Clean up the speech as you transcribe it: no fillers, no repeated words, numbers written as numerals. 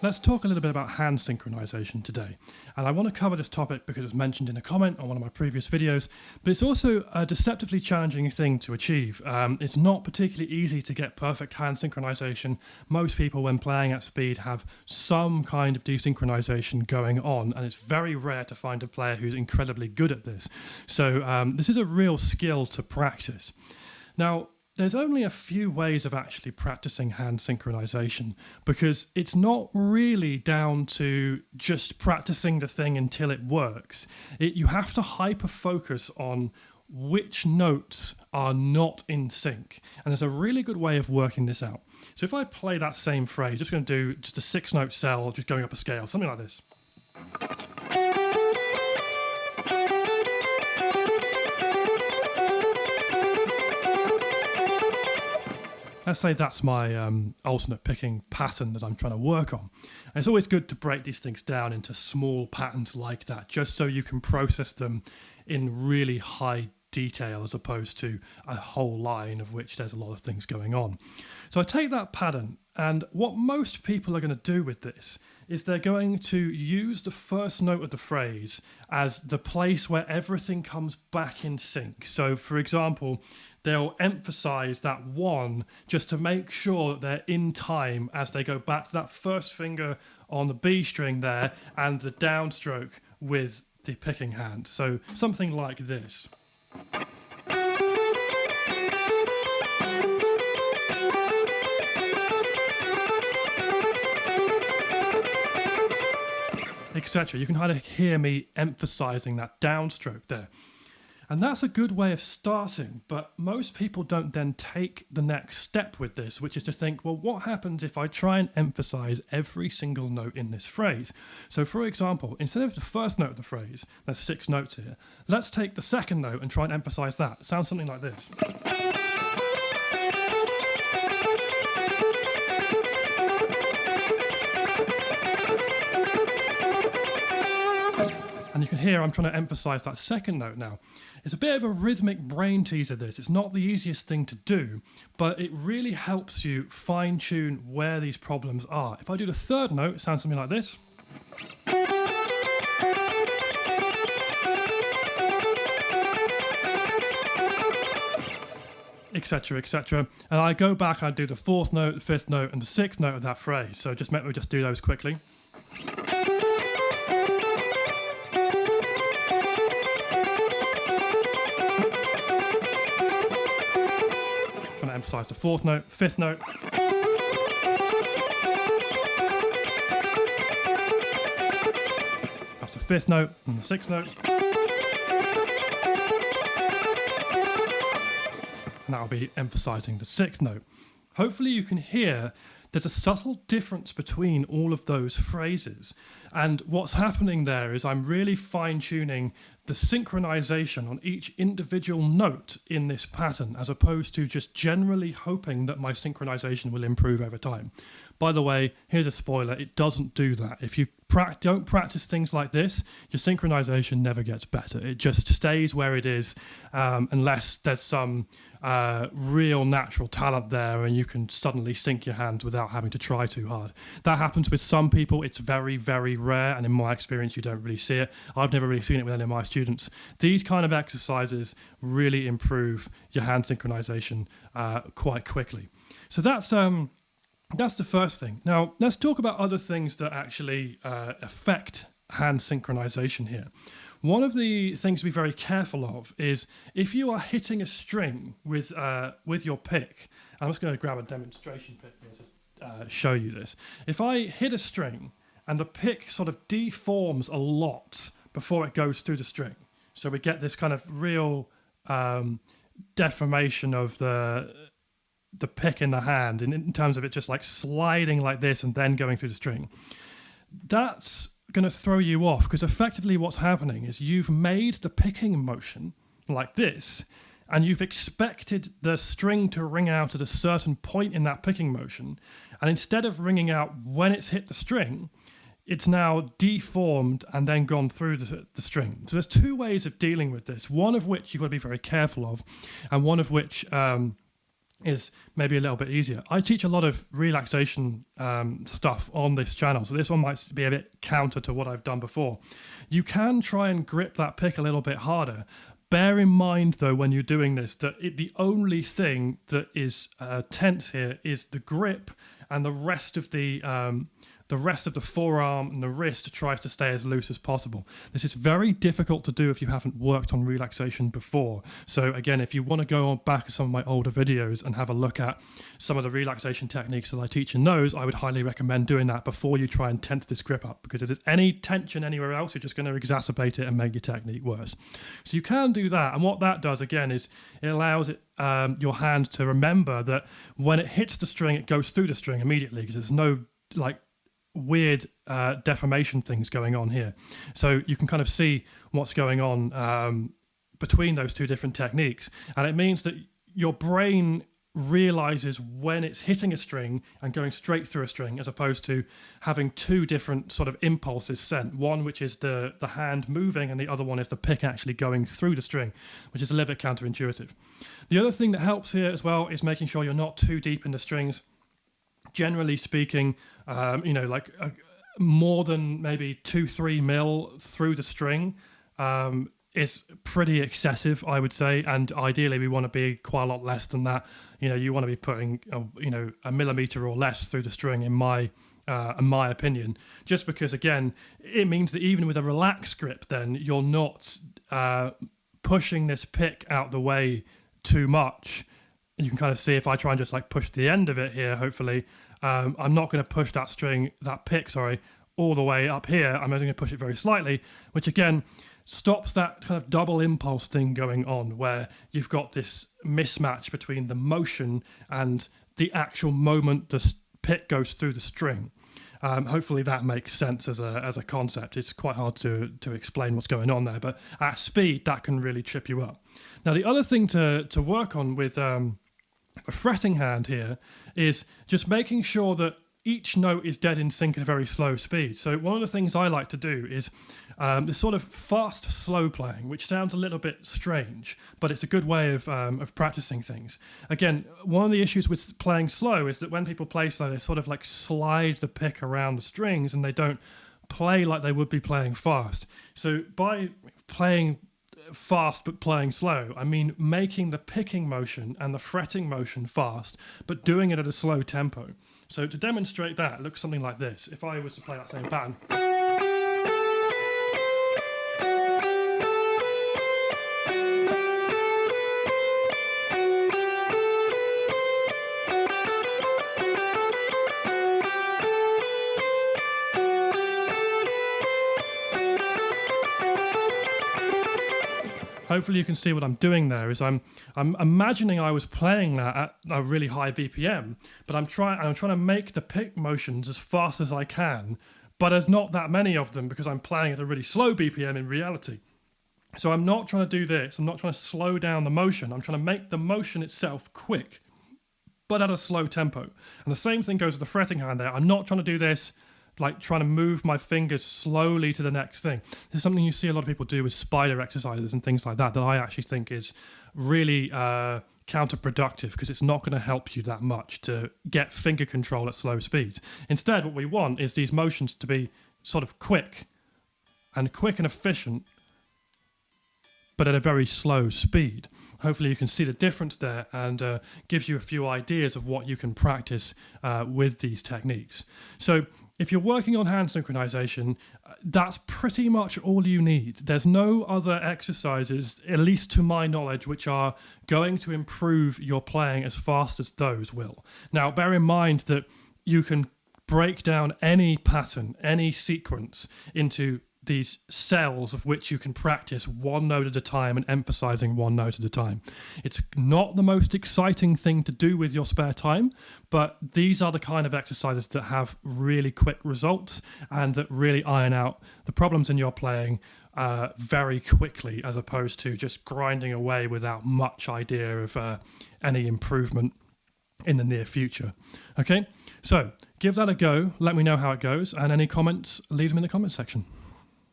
Let's talk a little bit about hand synchronization today. And I want to cover this topic because it was mentioned in a comment on one of my previous videos, but it's also a deceptively challenging thing to achieve. It's not particularly easy to get perfect hand synchronization. Most people, when playing at speed, have some kind of desynchronization going on, and it's very rare to find a player who's incredibly good at this. So this is a real skill to practice. Now, there's only a few ways of actually practicing hand synchronization because it's not really down to just practicing the thing until it works. You have to hyper-focus on which notes are not in sync. And there's a really good way of working this out. So if I play that same phrase, just going to do just a 6-note cell, just going up a scale, something like this. Let's say that's my alternate picking pattern that I'm trying to work on. And it's always good to break these things down into small patterns like that, just so you can process them in really high detail as opposed to a whole line of which there's a lot of things going on. So I take that pattern, and what most people are going to do with this is they're going to use the first note of the phrase as the place where everything comes back in sync. So, for example, they'll emphasize that one just to make sure that they're in time as they go back to that first finger on the B string there and the downstroke with the picking hand. So something like this. Etc. You can kind of hear me emphasizing that downstroke there. And that's a good way of starting, but most people don't then take the next step with this, which is to think, well, what happens if I try and emphasize every single note in this phrase? So for example, instead of the first note of the phrase, there's 6 notes here, let's take the second note and try and emphasize that. It sounds something like this. And you can hear I'm trying to emphasize that second note now. It's a bit of a rhythmic brain teaser, this. It's not the easiest thing to do, but it really helps you fine-tune where these problems are. If I do the third note, it sounds something like this. Etc, etc. And I go back, I do the 4th note, the 5th note, and the 6th note of that phrase. So just let me just do those quickly. Trying to emphasize the 4th note, 5th note. That's the 5th note and the 6th note. And that'll be emphasizing the 6th note. Hopefully you can hear there's a subtle difference between all of those phrases. And what's happening there is I'm really fine-tuning the synchronization on each individual note in this pattern, as opposed to just generally hoping that my synchronization will improve over time. By the way, here's a spoiler, it doesn't do that. If you don't practice things like this, your synchronization never gets better. It just stays where it is, unless there's some real natural talent there and you can suddenly sync your hands without having to try too hard. That happens with some people. It's very, very rare, and in my experience, you don't really see it. I've never really seen it with any of my students. These kind of exercises really improve your hand synchronization quite quickly. So that's the first thing. Now, let's talk about other things that actually affect hand synchronization here. One of the things to be very careful of is if you are hitting a string with your pick. I'm just going to grab a demonstration pick here to show you this. If I hit a string and the pick sort of deforms a lot before it goes through the string, so we get this kind of real deformation of the pick in the hand in terms of it just like sliding like this and then going through the string. That's going to throw you off because effectively what's happening is you've made the picking motion like this and you've expected the string to ring out at a certain point in that picking motion, and instead of ringing out when it's hit the string, it's now deformed and then gone through the string. So there's 2 ways of dealing with this, one of which you've got to be very careful of, and one of which is maybe a little bit easier. I teach a lot of relaxation stuff on this channel, so this one might be a bit counter to what I've done before. You can try and grip that pick a little bit harder. Bear in mind, though, when you're doing this, that the only thing that is tense here is the grip, and the rest of the forearm and the wrist tries to stay as loose as possible. This is very difficult to do if you haven't worked on relaxation before. So again, if you want to go on back to some of my older videos and have a look at some of the relaxation techniques that I teach in those, I would highly recommend doing that before you try and tense this grip up, because if there's any tension anywhere else, you're just going to exacerbate it and make your technique worse. So you can do that, and what that does again is it allows your hand to remember that when it hits the string, it goes through the string immediately, because there's no weird deformation things going on here. So you can kind of see what's going on between those two different techniques. And it means that your brain realizes when it's hitting a string and going straight through a string, as opposed to having two different sort of impulses sent. One which is the hand moving, and the other one is the pick actually going through the string, which is a little bit counterintuitive. The other thing that helps here as well is making sure you're not too deep in the strings. Generally speaking, more than maybe 2-3 mil through the string is pretty excessive, I would say. And ideally, we want to be quite a lot less than that. You want to be putting, a millimeter or less through the string, in my opinion, just because, again, it means that even with a relaxed grip, then you're not pushing this pick out the way too much. You can kind of see if I try and just push the end of it here, hopefully, I'm not going to push that pick, all the way up here. I'm only going to push it very slightly, which again stops that kind of double impulse thing going on, where you've got this mismatch between the motion and the actual moment the pick goes through the string. Hopefully that makes sense as a concept. It's quite hard to explain what's going on there, but at speed, that can really trip you up. Now, the other thing to work on with a fretting hand here is just making sure that each note is dead in sync at a very slow speed. So one of the things I like to do is this sort of fast, slow playing, which sounds a little bit strange, but it's a good way of practicing things. Again, one of the issues with playing slow is that when people play slow, they sort of slide the pick around the strings, and they don't play like they would be playing fast. So by playing fast but playing slow, I mean making the picking motion and the fretting motion fast, but doing it at a slow tempo. So to demonstrate that, it looks something like this. If I was to play that same pattern. Hopefully you can see what I'm doing there is I'm imagining I was playing that at a really high BPM, but I'm trying to make the pick motions as fast as I can, but there's not that many of them because I'm playing at a really slow BPM in reality. So I'm not trying to do this. I'm not trying to slow down the motion. I'm trying to make the motion itself quick, but at a slow tempo. And the same thing goes with the fretting hand there. I'm not trying to do this trying to move my fingers slowly to the next thing. This is something you see a lot of people do with spider exercises and things like that I actually think is really counterproductive, because it's not going to help you that much to get finger control at slow speeds. Instead, what we want is these motions to be sort of quick and efficient, but at a very slow speed. Hopefully you can see the difference there, and gives you a few ideas of what you can practice with these techniques. So if you're working on hand synchronization, that's pretty much all you need. There's no other exercises, at least to my knowledge, which are going to improve your playing as fast as those will. Now, bear in mind that you can break down any pattern, any sequence into these cells of which you can practice one note at a time and emphasizing one note at a time. It's not the most exciting thing to do with your spare time, but these are the kind of exercises that have really quick results and that really iron out the problems in your playing very quickly, as opposed to just grinding away without much idea of any improvement in the near future. Okay, so give that a go. Let me know how it goes, and any comments, leave them in the comments section.